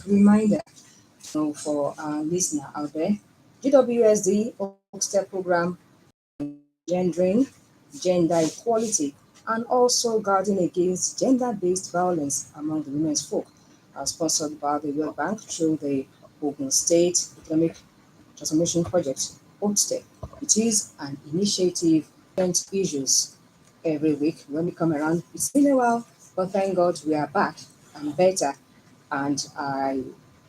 reminder for our listener out there. GWSD Oxter program gendering, gender equality, and also guarding against gender-based violence among the women's folk, sponsored by the World Bank through the Ogun State Economic Transformation Project, OTSTEP. It is an initiative different issues every week when we come around. It's been a while, but thank God we are back and better. And I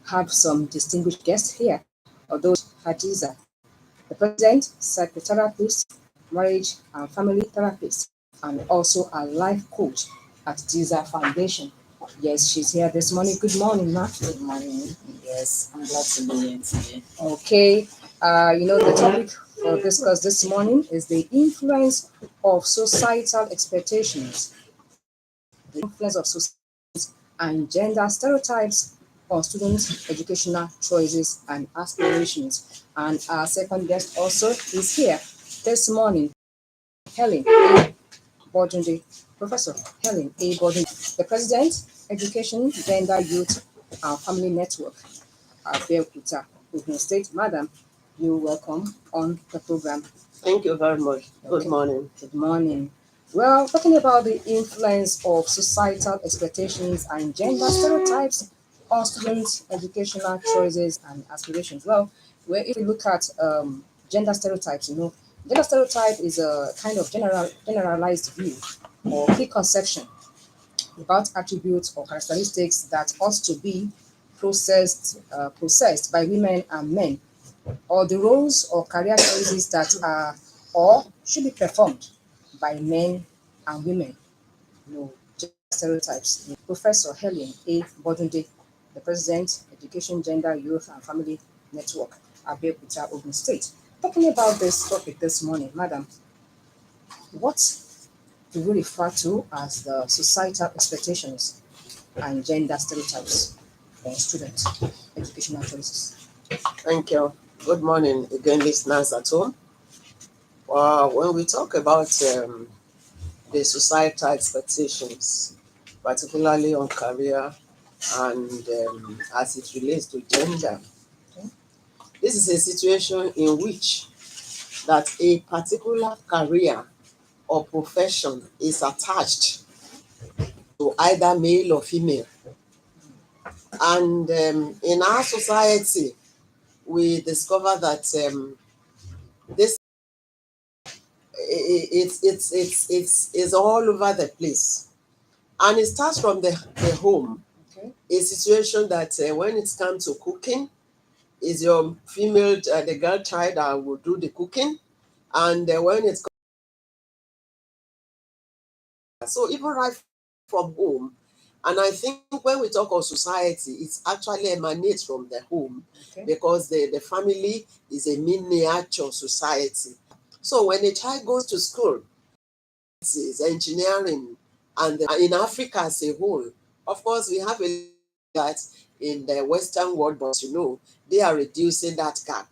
have some distinguished guests here, although Hadiza, the president, psychotherapist, marriage and family therapist, and also a life coach at Diza Foundation. Yes, she's here this morning. Good morning, Ma. Good morning. Yes, I'm glad to be here today. Okay, the topic for discuss this morning is the influence of societal expectations, the influence of society and gender stereotypes on students' educational choices and aspirations. And our second guest also is here this morning, Helen A. Bodunde, Professor Helen A. Bodunde, the President, Education, Gender, Youth, and Family Network, Abeokuta, Ogun State. Madam, you're welcome on the program. Thank you very much. Good Okay. morning. Good morning. Well, talking about the influence of societal expectations and gender stereotypes on students' educational choices and aspirations. Well, where if you look at gender stereotypes, gender stereotype is a kind of generalized view or preconception about attributes or characteristics that ought to be possessed by women and men, or the roles or career choices that are or should be performed by men and women. Gender stereotypes. Professor Helen A. Bodunde, the President, Education, Gender, Youth and Family Network, Abeokuta, Ogun State. Talking about this topic this morning, Madam, what do we refer to as the societal expectations and gender stereotypes on student educational choices? Thank you. Good morning again, listeners at home. When we talk about the societal expectations, particularly on career and as it relates to gender, this is a situation in which that a particular career or profession is attached to either male or female. And in our society, we discover that this it's all over the place, and it starts from the home. Okay. A situation that when it comes to cooking, is your female the girl child that will do the cooking, and when it's so even right from home. And I think when we talk of society, it actually emanates from the home, Okay. because the family is a miniature society. So when a child goes to school, it's engineering, and in Africa as a whole, of course, we have a that in the Western world, but they are reducing that gap.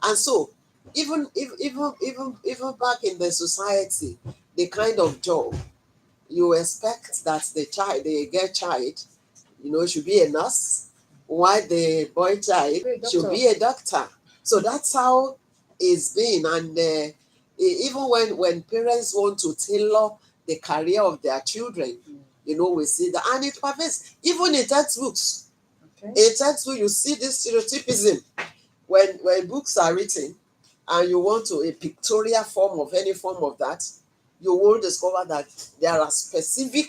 And so even back in the society, the kind of job you expect that the girl child, should be a nurse, while the boy child should be a doctor. So that's how it's been. And even when parents want to tailor the career of their children, we see that. And it pervades, even in textbooks. Okay. In textbook, you see this stereotypism. When books are written and you want to a pictorial form of any form of that, you will discover that there are specific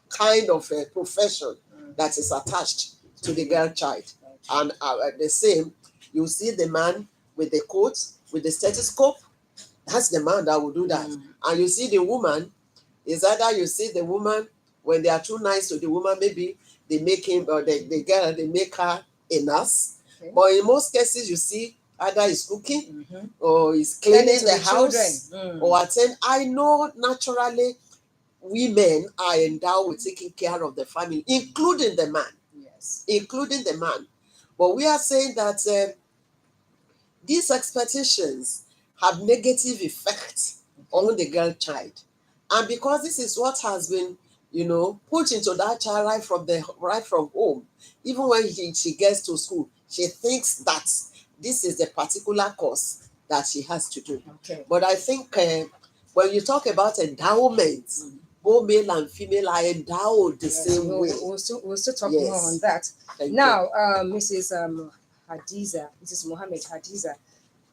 kind of a profession that is attached to the girl child. And the same, you see the man with the coat, with the stethoscope, that's the man that will do that. And you see the woman, is either you see the woman, when they are too nice to the woman, maybe they make him, or the girl, they make her a nurse. Okay. But in most cases, you see either he's cooking, or he's cleaning the house, or attend. I know naturally women are endowed with taking care of the family, including the man. Yes. Including the man. But we are saying that these expectations have negative effects on the girl child. And because this is what has been put into that child right from home. Even when she gets to school, she thinks that this is the particular course that she has to do. Okay. But I think when you talk about endowment, both male and female are endowed the Yes, same way. we'll still talk Yes. more on that. Thank Now, Mrs. Mohammed Hadiza,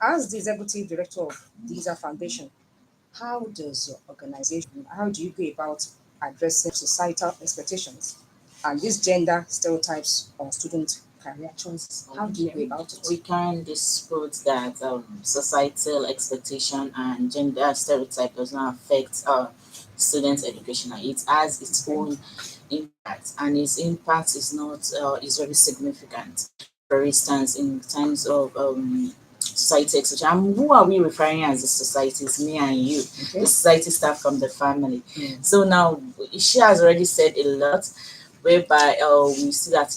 as the executive director of Hadiza Foundation, how does your organization, how do you go about addressing societal expectations and these gender stereotypes on student career choices? How do you go about it? We can't dispute that societal expectation and gender stereotype does not affect students' education. It has its own impact, and its impact is not is very significant. For instance, in terms of society expectation, who are we referring as the society? It's me and you. Okay. The society start from the family. So now she has already said a lot, whereby we see that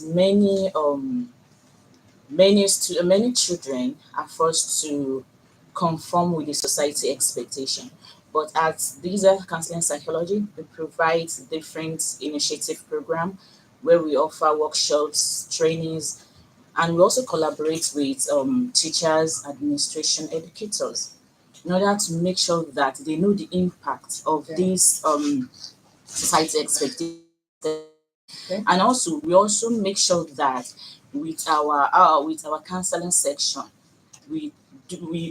many children are forced to conform with the society expectation. But at these counseling psychology, we provide different initiative program where we offer workshops, trainings, and we also collaborate with teachers, administration, educators in order to make sure that they know the impact of these society expectations. Okay. And also we also make sure that with our counseling section, we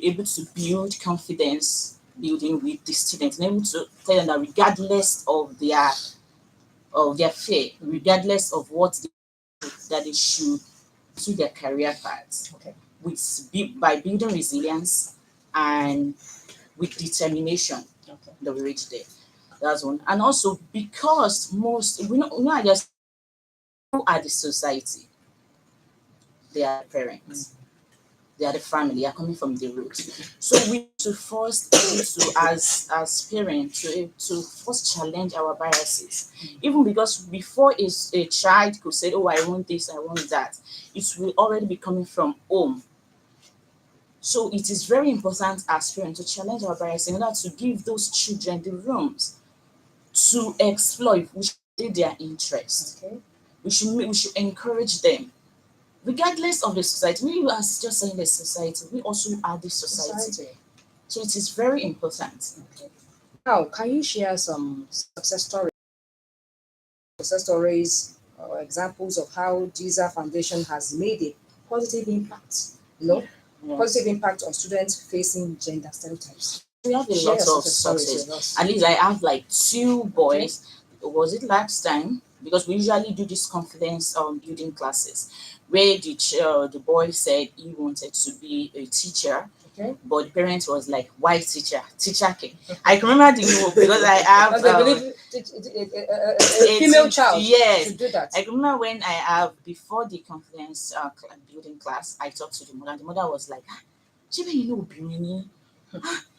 able to build confidence building with the students and able to tell them that regardless of their fear, regardless of what that they should to their career paths, Okay. by building resilience and with determination, Okay. that we reach there. That's one. And also because most we know I just who are the society? They are the parents. They are the family. They are coming from the roots. So we need to first able to as parents to first challenge our biases. Even because before a child could say, "Oh, I want this, I want that," it will already be coming from home. So it is very important as parents to challenge our biases in order to give those children the rooms to explore which is their interest. Okay. We should encourage them regardless of the society. We are just saying the society, we also are the society. So it is very important. Okay. Now, can you share some success stories or examples of how Giza Foundation has made a positive impact? Positive impact on students facing gender stereotypes. We have a Share lot your of stories with success. us. At least I have like two boys. Was it last time? Because we usually do this confidence building classes where the boy said he wanted to be a teacher. Okay. But the parent was like, "Why teacher? Teacher can." I can remember the because I have Because they believe a female child yes. should do that. I remember when I have before the confidence building class, I talked to the mother. And the mother was like, "Ṣé bẹ́ẹ̀ you know obìnrin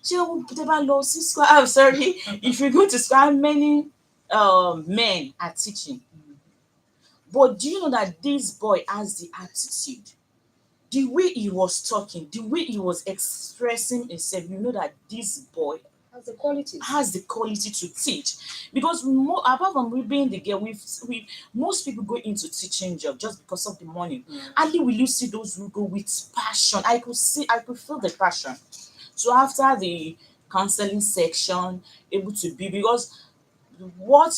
ṣé o tẹ́ bá lọ sí school? I'm sorry, if you go to school, how many men are teaching?" But do you know that this boy has the attitude? The way he was talking, the way he was expressing himself, you know that this boy has the quality to teach. Because apart from we being the girl, we most people go into teaching job just because of the money. Only will you see those who go with passion. I could feel the passion. So after the counseling section, able to be because what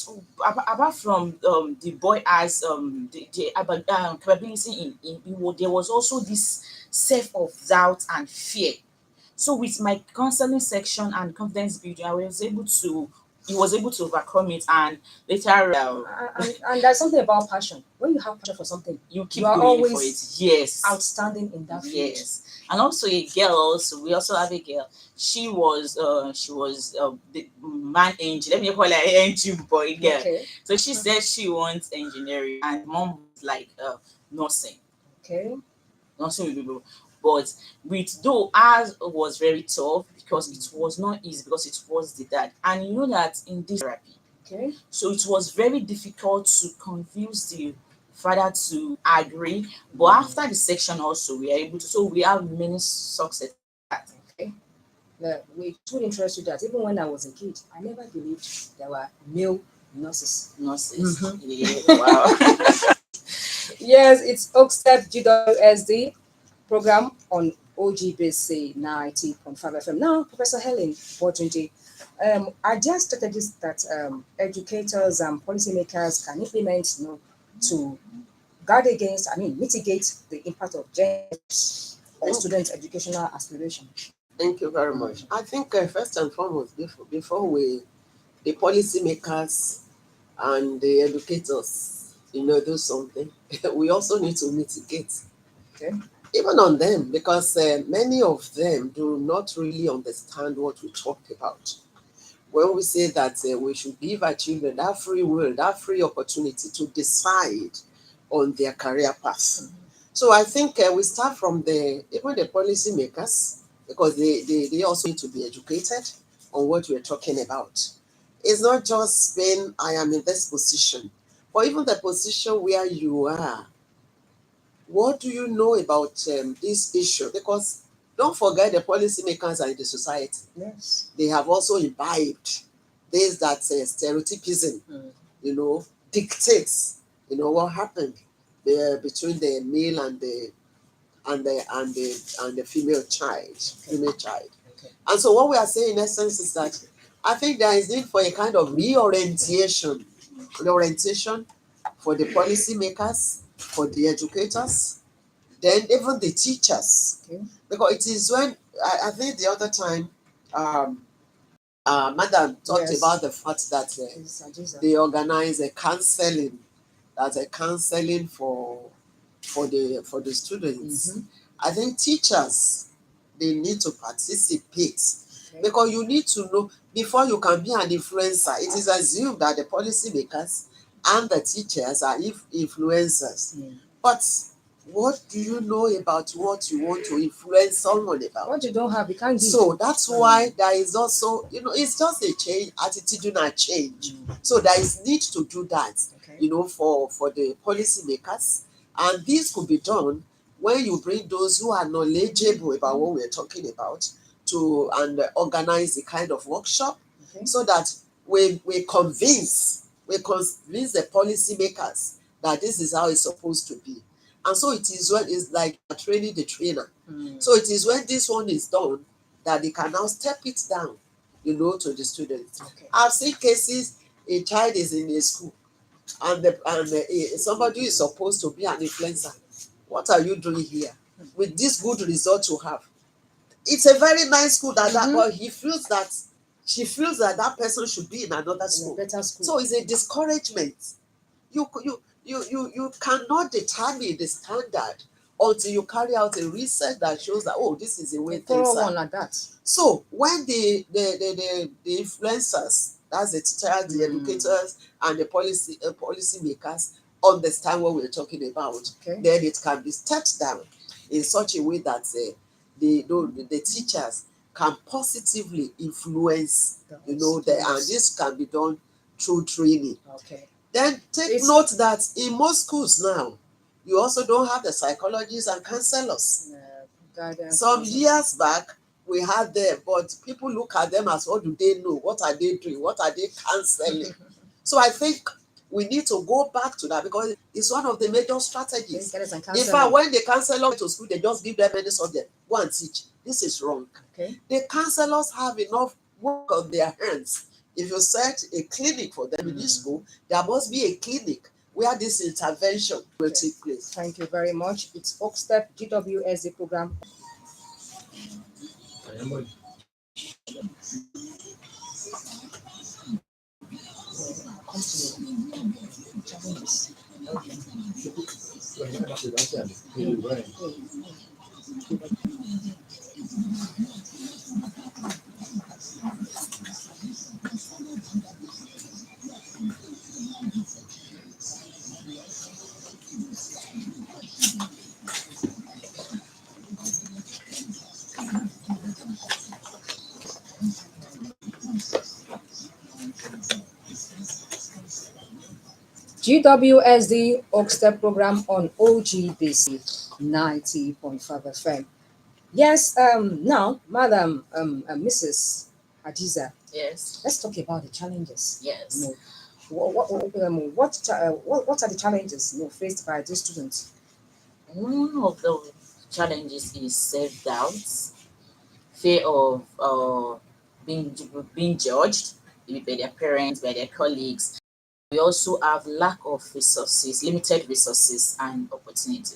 apart from the boy has the capability there was also this self of doubt and fear. So with my counseling section and confidence building, he was able to overcome it, and later and there's something about passion. When you have passion for something, you keep are going always for it. Yes. outstanding in that field. Yes. And also a girl, so we also have a girl. She was the man engine. Let me call her engine boy girl. Okay. So she said she wants engineering, and mom was like nursing. Okay. Nursing will be, but with though ours was very tough because it was not easy because it was the dad, and you know that in this therapy. Okay. So it was very difficult to convince the father to agree. But after the section also we are able to, so we have many success. Okay. It would interest you that even when I was a kid, I never believed there were male nurses. Nurses. Mhm. Yeah. Wow. Yes, it's Oakstep GWSD program on OGBC 90.5 FM. Now, Professor Helen Botunji, are there strategies that educators and policymakers can implement, to guard against, mitigate the impact of gender on Thank, students' educational aspiration? thank you very much. I think first and foremost, before the policymakers and the educators, do something, we also need to mitigate Okay. even on them because many of them do not really understand what we talked about. When we say that we should give our children that free will, that free opportunity to decide on their career path. So I think we start from even the policymakers because they also need to be educated on what we're talking about. It's not just when I am in this position, but even the position where you are. What do you know about this issue? Because don't forget the policymakers are in the society. Yes. They have also imbibed this that stereotypism, dictates, what happened between the male and the female child. Okay. And so what we are saying in essence is that I think there is need for a kind of reorientation for the policymakers, for the educators, then even the teachers. Okay. Because it is when I think the other time Madam talked Yes. about the fact that they organize a counseling, that's a counseling for the students. Mhm. I think teachers, they need to participate Okay. because you need to know before you can be an influencer. It is assumed that the policymakers and the teachers are influencers. Mm. But what do you know about what you want to influence someone about? What you don't have, you can't give. So that's why there is also, it's just a change, attitudinal change. So there is need to do that, Okay. For the policymakers. And this could be done when you bring those who are knowledgeable about what we're talking about and organize a kind of workshop. Okay. So that we convince the policymakers that this is how it's supposed to be. And so it is when it's like training the trainer. Mm. So it is when this one is done that they can now step it down, to the students. Okay. I've seen cases a child is in a school and somebody is supposed to be an influencer. What are you doing here with this good result you have? It's a very nice school but she feels that person should be in another school. In a better school. So it's a discouragement. You cannot determine the standard until you carry out a research that shows that this is the way things are. One like that. So when the influencers, that's the teachers, the educators, and the policymakers understand what we're talking about, Okay. then it can be stepped down in such a way that the teachers can positively influence, and this can be done through training. Okay. Then take note that in most schools now, you also don't have the psychologists and counselors. Some years back, we had them, but people look at them as what do they know? What are they doing? What are they counseling? So I think we need to go back to that because it's one of the major strategies. In fact, when the counselor went to school, they just give them any subject. Go and teach. This is wrong. Okay. The counselors have enough work on their hands. If you set a clinic for them in this school, there must be a clinic where this intervention will take place. Thank you very much. It's Oakstep GWSD program. GWSD Oakstep program on OGBC 90.5 FM. Yes, now, Madam Mrs. Hadiza, Yes. let's talk about the challenges. Yes. what are the challenges faced by these students? One of the challenges is self-doubt, fear of being being judged, maybe by their parents, by their colleagues. We also have lack of resources, limited resources and opportunity.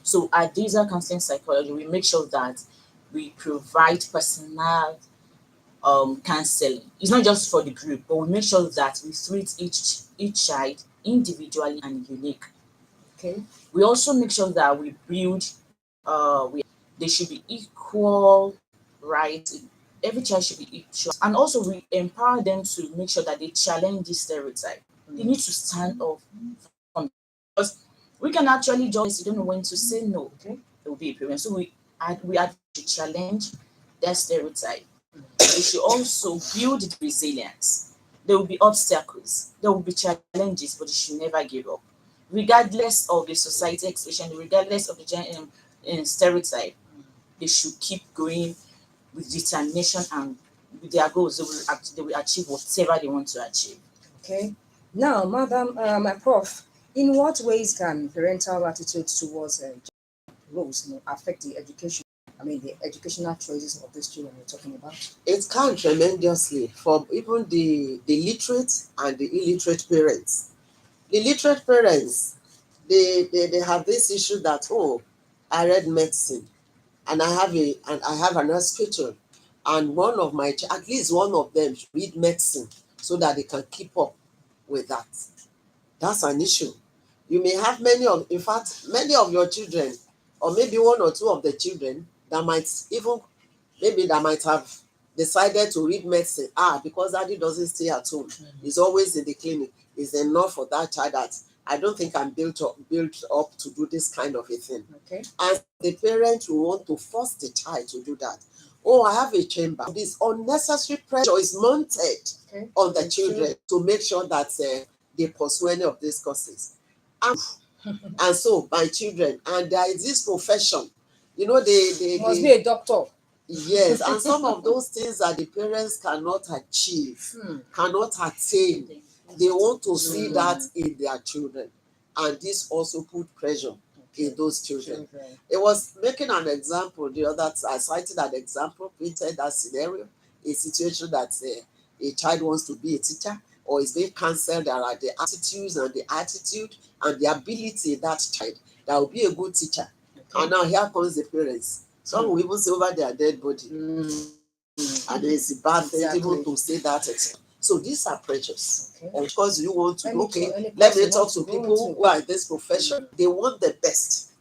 So at Diesel Counseling Psychology, we make sure that we provide personal counseling. It's not just for the group, but we make sure that we treat each child individually and unique. Okay. We also make sure that we build they should be equal rights. Every child should be equal, and also we empower them to make sure that they challenge this stereotype. They need to stand up from, because we can actually just, you don't know when to say no. Okay. It will be a problem. So we have to challenge that stereotype. We should also build the resilience. There will be obstacles, there will be challenges, but you should never give up. Regardless of the society expectation, regardless of the stereotype, they should keep going with determination and with their goals. They will achieve whatever they want to achieve. Okay. Now, Madam, my prof, in what ways can parental attitudes towards roles affect the education? I mean, the educational choices of these children we're talking about. It can tremendously for even the literate and the illiterate parents. The literate parents, they have this issue that, oh, I read medicine and I have an hospital, and one of my at least one of them should read medicine so that they can keep up with that. That's an issue. You may have in fact, many of your children, or maybe one or two of the children that might have decided to read medicine. Because daddy doesn't stay at home, he's always in the clinic. Is enough for that child that I don't think I'm built up to do this kind of a thing. Okay. And the parent will want to force the child to do that. Oh, I have a chamber. This unnecessary pressure is mounted on the children to make sure that they pursue any of these courses. And so my children, and there is this profession, they must be a doctor. Yes, and some of those things that the parents cannot achieve, cannot attain, they want to see that in their children. And this also put pressure in those children. It was making an example the other time. I cited an example, printed that scenario, a situation that a child wants to be a teacher or is being cancelled. There are the attitudes and the attitude and the ability in that child that will be a good teacher. And now here comes the parents. Some will even say over their dead body. And it's a bad thing even to say that. So these are pressures. Of course, you want to, let me talk to people who are in this profession. They want the best,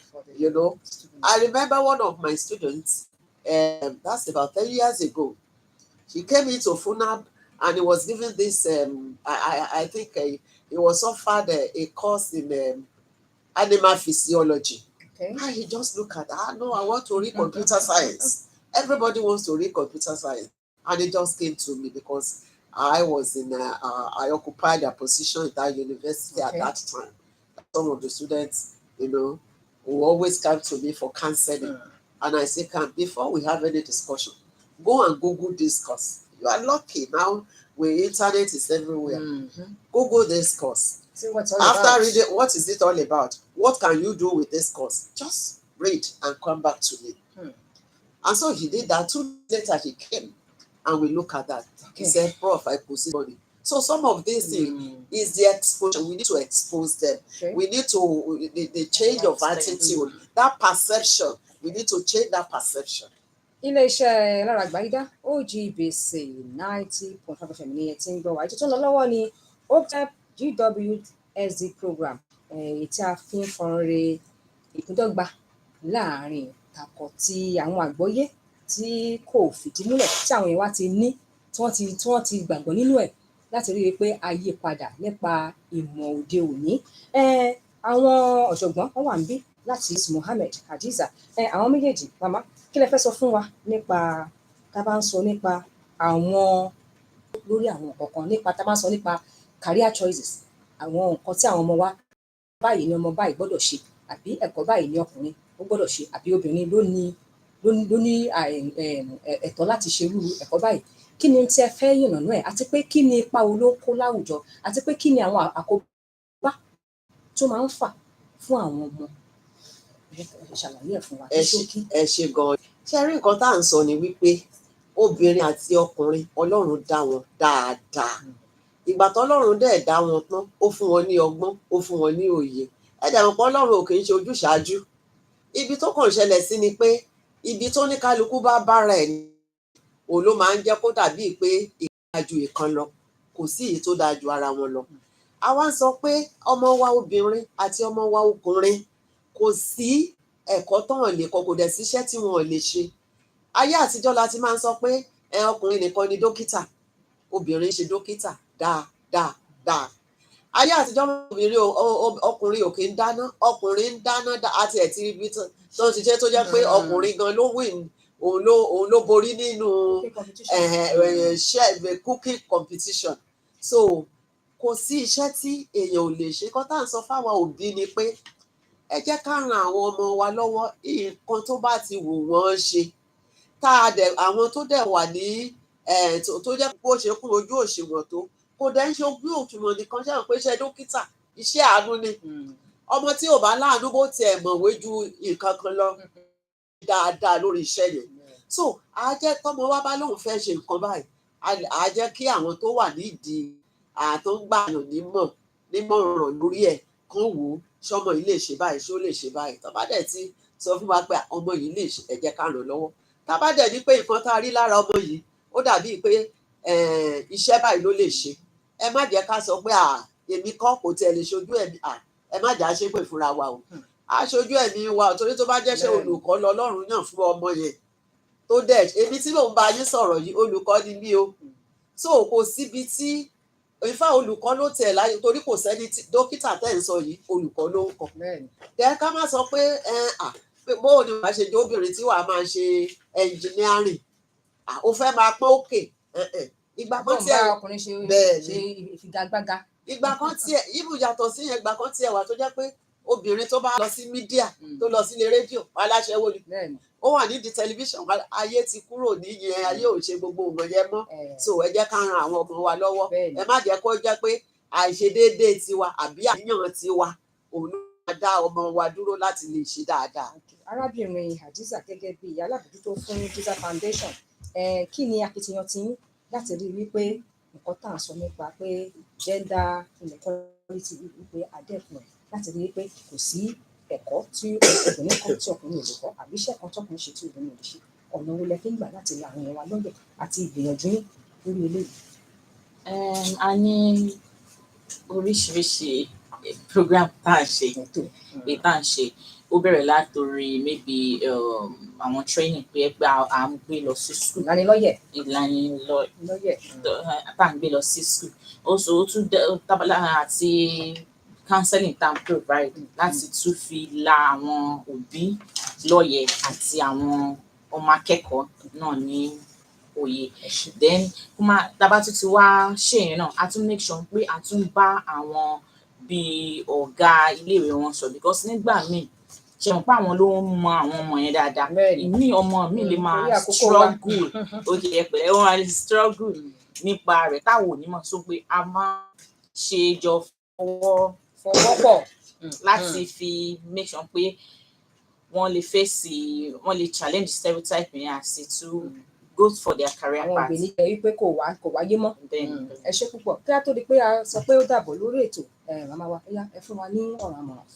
I remember one of my students, that's about 10 years ago. He came into FUNAB and he was given this, I think he was offered a course in animal physiology. And he just looked at, no, I want to read computer science. Everybody wants to read computer science. And it just came to me because I occupied a position at that university at that time. Some of the students, will always come to me for counseling. And I say, before we have any discussion, go and Google this course. You are lucky now, where internet is everywhere. Google this course. See what's all After about. reading, what is it all about? What can you do with this course? Just read and come back to me. And so he did that. 2 days later, he came and we look at that. He said, Prof, I could see money. So some of these things is the exposure. We need to expose them. We need to, the change of attitude, that perception. We need to change that perception. Ilé-iṣẹ́ Lára Àgbáyídá OGBC 90.5 FM ní ẹ ti ń gbọ́ wá. Ètò tó ń lọ lọ́wọ́ ni OCTEP GWSD program, èyí tí a fi ń fọ́nrẹ́ ìpíndọ́gba láàárín ìtakọ̀ tí àwọn àgbọ́yé tí kò fìdí múlẹ̀ tí àwọn èèyàn wá ti ní tí wọ́n ti gbàgbọ́ nínú ẹ̀ láti rí i pé a yí padà nípa ìmọ̀ òde òní. Àwọn ọ̀jọ̀gbọ́n wọ́n wà níbí láti Mohammed Hadiza. Àwọn méjèèjì, màmá, kí lẹ fẹ́ sọ fún wa nípa tá a bá ń sọ nípa àwọn lórí àwọn kọ̀ọ̀kan, nípa tá a bá ń sọ nípa career choices, àwọn nǹkan tí àwọn ọmọ wa báyìí ni ọmọ báyìí gbọ́dọ̀ ṣe, àbí ẹ̀kọ́ báyìí ni ọkùnrin ó gbọ́dọ̀ ṣe, àbí obìnrin ló ní ẹ̀tọ́ láti ṣe irú ẹ̀kọ́ báyìí. kí ni tí ẹ fẹ́ yànnàná ẹ̀ àti pé kí ni ipa wo ló ń kó láwùjọ àti pé kí ni àwọn àkóbá tó máa ń fà fún àwọn ọmọ ṣàlàyé ẹ̀ fún wa ní ṣókí. ẹ ṣe gan-an ṣe rí nǹkan tá à ń sọ ni wípé obìnrin àti ọkùnrin Ọlọ́run dá wọn dáadáa ìgbà tọ́lọ́run dẹ̀ dá wọn tán ó fún wọn ní ọgbọ́n ó fún wọn ní òye ẹ̀dá wọn pé Ọlọ́run ò kì í ṣe ojúṣàájú ibi tó kàn ṣẹlẹ̀ sí ni pé ibi tó ní kálukú bá bára ẹ̀ òun ló máa ń jẹ́ kó dàbí pé ìkan dáa ju ìkan lọ kò sí èyí tó dáa ju ara wọn lọ a wá ń sọ pé ọmọ wa obìnrin àti ọmọ wa ọkùnrin kò sí ẹ̀kọ́ tán lè kọ́ kò dẹ̀ síṣẹ́ tí wọn ò lè ṣe ayé àtijọ́ la ti máa ń sọ pé ọkùnrin nìkan ni dókítà obìnrin ṣe dókítà dáadáa ayé àtijọ́ obìnrin ọkùnrin ò kì í dáná ọkùnrin ń dáná àti ẹ̀ tí ibi tó ń ṣiṣẹ́ tó jẹ́ pé ọkùnrin gan ló win òun ló borí nínú cooking competition so kò sí iṣẹ́ tí èèyàn ò lè ṣe kọ́ tá à ń sọ fáwọn òbí ni pé ẹ jẹ́ ká ran àwọn ọmọ wa lọ́wọ́ nǹkan tó bá ti wù wọ́n ṣe tá a dẹ̀ àwọn tó dẹ̀ wà ní tó jẹ́ bó ṣe kún ojú òṣùwọ̀n tó kò dẹ̀ ń ṣe ojú òṣùwọ̀n nìkan ṣe hàn pé iṣẹ́ dókítà iṣẹ́ àánú ni ọmọ tí ò bá láàánú bó tiẹ̀ mọ̀wé ju nǹkan kan lọ dáadáa lórí iṣẹ́ yẹn so a jẹ́ tọ́mọ wa bá lóun fẹ́ ṣe nǹkan báyìí a jẹ́ kí àwọn tó wà nídìí tó ń gbàyàn nímọ̀ràn lórí ẹ̀ kán wò ó ṣọmọ yìí lè ṣe báyìí ṣó lè ṣe báyìí tá bá dẹ̀ ti sọ fún wa pé ọmọ yìí lè ṣe ẹ jẹ́ ká ràn lọ́wọ́ tá bá dẹ̀ ní pé nǹkan tá a rí lára ọmọ yìí ó dàbí pé iṣẹ́ báyìí ló lè ṣe ẹ má jẹ́ ká sọ pé èmi kọ́ kò tiẹ̀ lè ṣojú ẹ̀mí ẹ má jà á ṣépè fúnra wa o aṣojú ẹ̀mí wa torí tó bá jẹ́ṣẹ́ olùkọ́ lọ́lọ́run yàn fún ọmọ yẹn tó dẹ̀ èmi tí mò ń bá yín sọ̀rọ̀ yìí olùkọ́ ni mí o so kò síbi tí ìfá olùkọ́ ló tẹ̀ láyé torí kò sẹ́ni dókítà tẹ̀ ń sọ yìí olùkọ́ ló ń kọ́ dẹ̀ ká má sọ pé bóò ni wàá ṣe jẹ́ obìnrin tí wàá máa ṣe engineering ó fẹ́ máa pọ́n òkè ìgbà kan tí ọkùnrin ṣe ìfigagbága ìgbà kan tí ibù yàtọ̀ sí yẹn ìgbà kan tí ẹ wà tó jẹ́ pé obìnrin tó bá lọ sí mídíà tó lọ sílé rédíò aláṣẹwó ni ó wà nídìí tẹlifíṣàn ayé ti kúrò níyẹn ayé ò ṣe gbogbo nǹkan yẹn mọ́ so ẹ jẹ́ ká ran àwọn ọmọ wa lọ́wọ́ ẹ má jẹ́ kó jẹ́ pé àìṣedéédéé tiwa àbí àníyàn tiwa òun ló máa dá ọmọ wa dúró láti lè ṣe dáadáa. arábìnrin Hadiza gẹ́gẹ́ bí alábòójútó fún Visa Foundation kí ni akitiyan tí láti rí wípé nǹkan tá à ń sọ nípa pé gender inequality wípé adẹ́kun ẹ̀ láti rí wípé kò sí ẹ̀kọ́ tí obìnrin kan tí ọkùnrin ò lè kọ́ àbí iṣẹ́ kan tọkùnrin ṣe tí obìnrin ò lè ṣe ọ̀nà wo lẹ fi ń gbà láti la àwọn èèyàn wa lọ́yẹ̀ àti ìgbìyànjú lórí eléyìí. A ní oríṣiríṣi program tá à ń ṣe èyí tá à ń ṣe ó bẹ̀rẹ̀ látòrí maybe àwọn training pé à ń gbé lọ sí school ìlanilọ́yẹ̀ tá à ń gbé lọ sí school ó tún tábàlà àti counseling tá à ń provide láti tún fi la àwọn òbí lọ́yẹ̀ àti àwọn ọmọ akẹ́kọ̀ọ́ náà ní òye then tábà tún ti wá ṣèyẹn náà a tún make sure pé a tún bá àwọn bíi ọ̀gá iléèwé wọn sọ because nígbà míì ṣe mọ̀ pé àwọn ló ń mọ àwọn ọmọ yẹn dáadáa ìmí ọmọ mi lè máa struggle òkè ẹ̀pẹ̀lẹ́ wọn máa struggle nípa rẹ̀ táwọn ò ní mọ̀ sọ pé a máa ṣe jọ fọwọ́pọ̀ láti fi make sure pé wọ́n lè fèsì wọ́n lè challenge stereotype yẹn àti to go for their career path. àwọn òbí nígbà wípé kò wáyé mọ́ ẹ ṣé púpọ̀ kí á tó di pé a sọ pé ó dàbọ̀ lórí ètò màmá wa ẹ fún wa ní ọ̀rọ̀ àmọ̀ràn.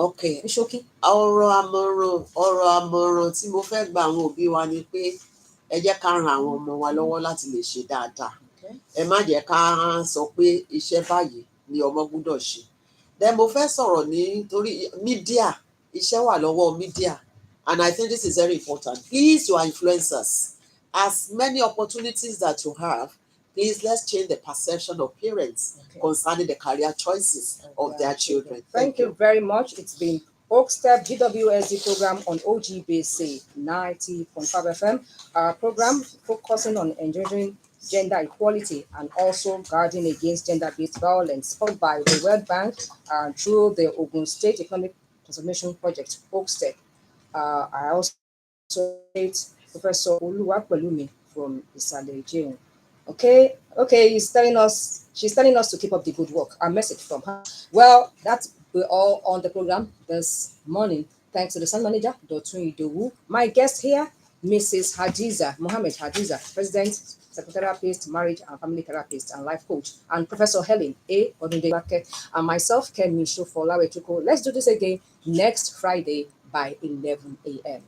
ok ọ̀rọ̀ àmọ̀ràn tí mo fẹ́ gba àwọn òbí wa ni pé ẹ jẹ́ ká ran àwọn ọmọ wa lọ́wọ́ láti lè ṣe dáadáa ẹ má jẹ́ ká sọ pé iṣẹ́ báyìí ni ọmọ gbọ́dọ̀ ṣe then mo fẹ́ sọ̀rọ̀ nítorí mídíà iṣẹ́ wà lọ́wọ́ mídíà and I think this is very important please you are influencers as many opportunities that you have please let's change the perception of parents concerning the career choices of their children. Thank you very much. It's been Oak Step GWSD program on OGBC 90.5 FM. Our program focusing on engendering gender equality and also guarding against gender-based violence, sponsored by the World Bank through the Ogun State Economic Transformation Project, Oak Step. I also thank Professor Oluwapelumi from Isale Jane. Okay, she's telling us to keep up the good work. A message from her. Well, that's we're all on the program this morning. Thanks to the Sun Manager, Dr. Idowu. My guest here, Mrs. Hadiza Mohammed Hadiza, President, psychotherapist, marriage and family therapist, and life coach, and Professor Helen A. Odundewake, and myself, Kemi Sofolawe Chukwu. Let's do this again next Friday by 11 a.m.